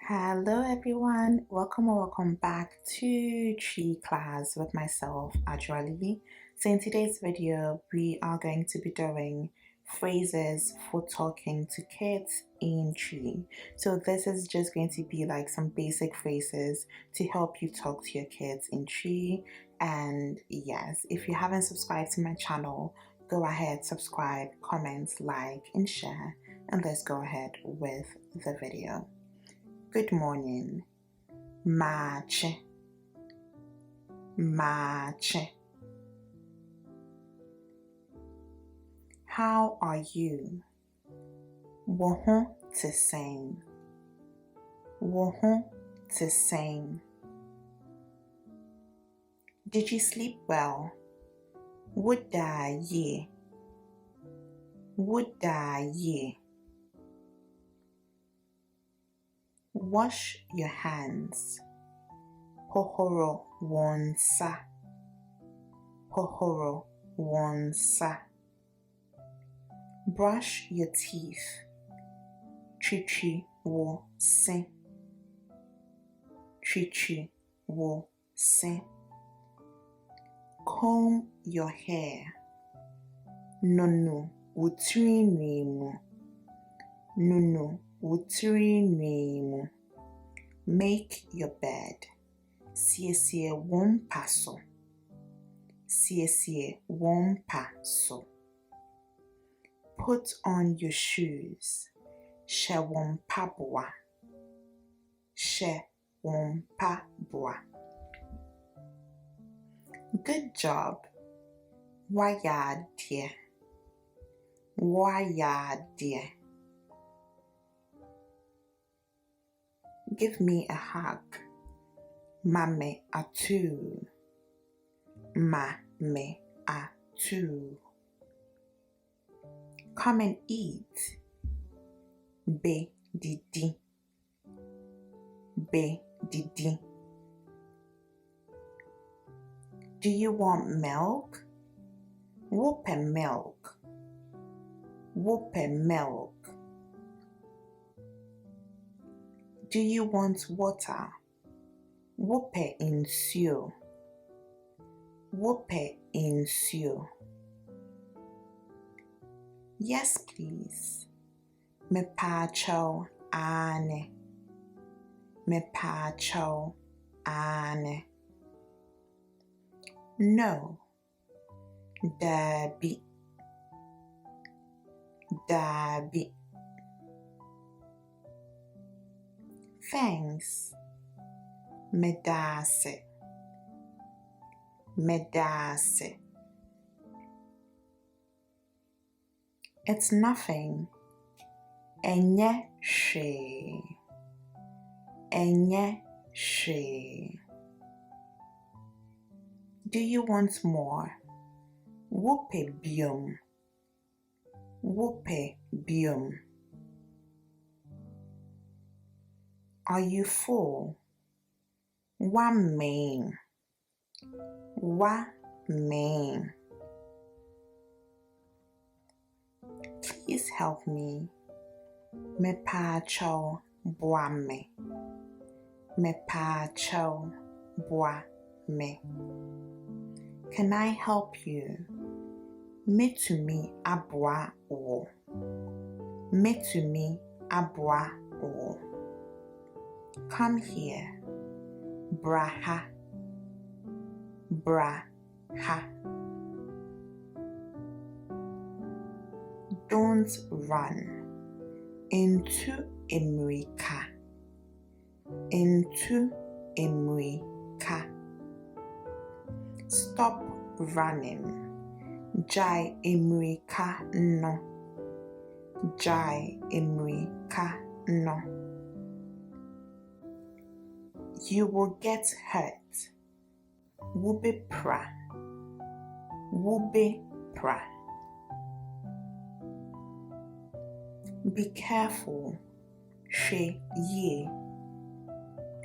Hello everyone, welcome or welcome back to Tree Class with myself, Adwoa. So in today's video, we are going to be doing phrases for talking to kids in Tree. So this is just going to be like some basic phrases to help you talk to your kids in Tree. And yes, if you haven't subscribed to my channel, go ahead, subscribe, comment, like, and share. And let's go ahead with the video. Good morning. Mache. Mache. How are you? Woho to sing. Woho to sing. Did you sleep well? Would ye? Would ye? Wash your hands. Hohoro wonsa. Hohoro wonsa. Brush your teeth. Chichi wo sin. Chichi wo sin. Comb your hair. Nunu wutiri nwimu. Nunu wutiri nwimu. Make your bed. Siesie wompa so. Siesie wompa so. Put on your shoes. She wompa boa. She wompa boa. Good job. Waya dear. Waya dear. Give me a hug. Mame atu. Mame atu. Come and eat. Be didi. Be didi. Do you want milk? Whoop milk. Whoop milk. Do you want water? Wope insuo. Wope insuo. Yes, please. Me pacho ane. Me pacho ane. No. Dabi. Dabi. Thanks. Medase. Medase. It's nothing. Enye she. Enye she. Do you want more? Whoopee biom. Whoopee biom. Are you full? Wa main. Wa main. Please help me. Me pacho boa me. Me pacho boa me. Can I help you? Me to me aboa o. Me to me aboa o. Come here. Braha. Braha. Don't run. Into America. Into America. Stop running. Jai America no. Jai America no. You will get hurt. Wube pra. Wube pra. Be careful. She ye.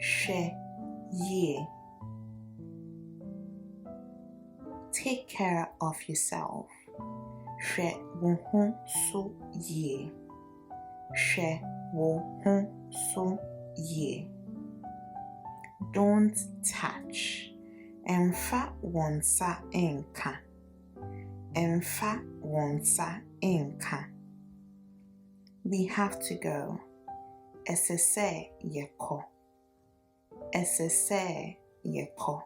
She ye. Take care of yourself. She wo so ye. She wo so ye. Don't touch. Emfa wonsa enka. Emfa wonsa enka. We have to go. Esese yeko. Esese yeko.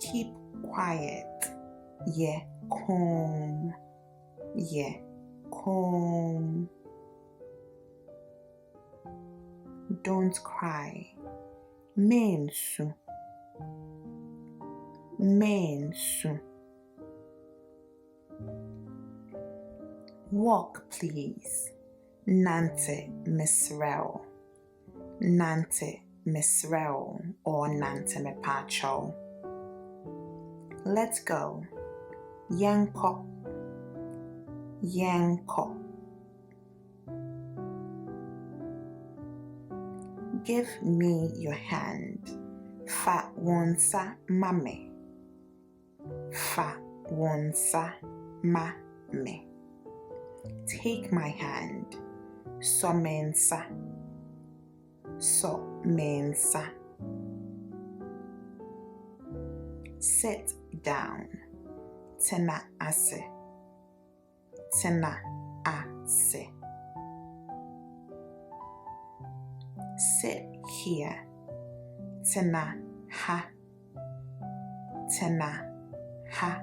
Keep quiet. Ye calm. Ye calm. Don't cry. Mensu. Mensu. Walk, please. Nante misrel. Nante misrel or nante mepacho. Let's go. Yanko. Yanko. Give me your hand. Fa wonsa mame. Fa wonsa mame. Take my hand. So mensa. So mensa. Sit down. Tena ase. Tena ase. Sit here. Tena ha. Tena ha.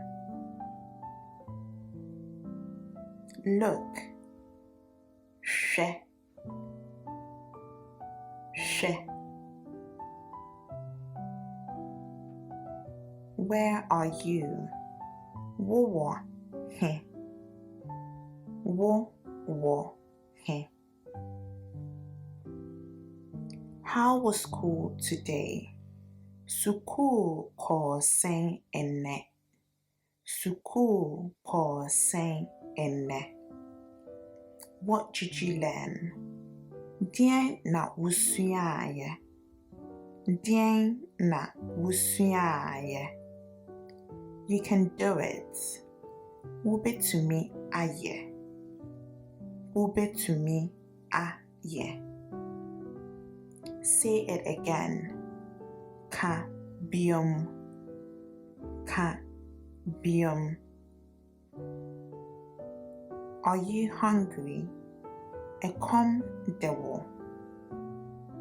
Look. She. She. Where are you? Wo he. Wo he. How was school today? Suku ko sen ene. Suku ko sen ene. What did you learn? Dien na wusuaye. Dien na wusuaye. You can do it. Ube to me aye. Ube to me aye. Say it again. Ka biom. Ka biom. Are you hungry? E kom dewo.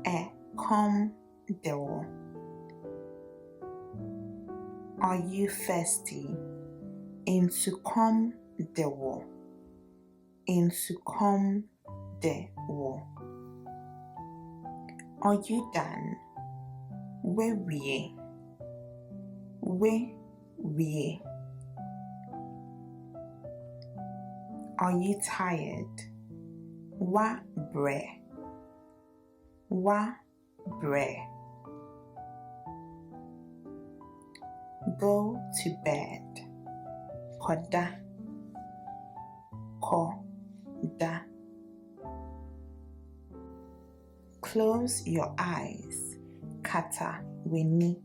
E kom dewo. Are you thirsty? Into kom dewo. Into kom dewo. Are you done? We. Are you tired? Wa bre. Go to bed. Koda. Close your eyes. Kata weni.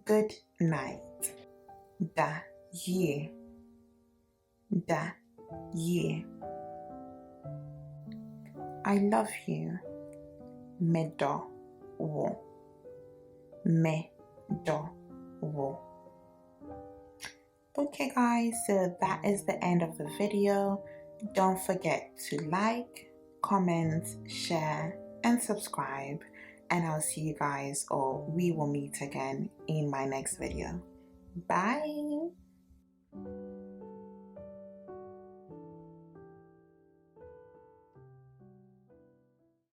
Good night. Da ye. I love you. Medo wo. Okay guys, so that is the end of the video. Don't forget to like, comment, share, and subscribe. And I'll see you guys, or we will meet again in my next video. Bye!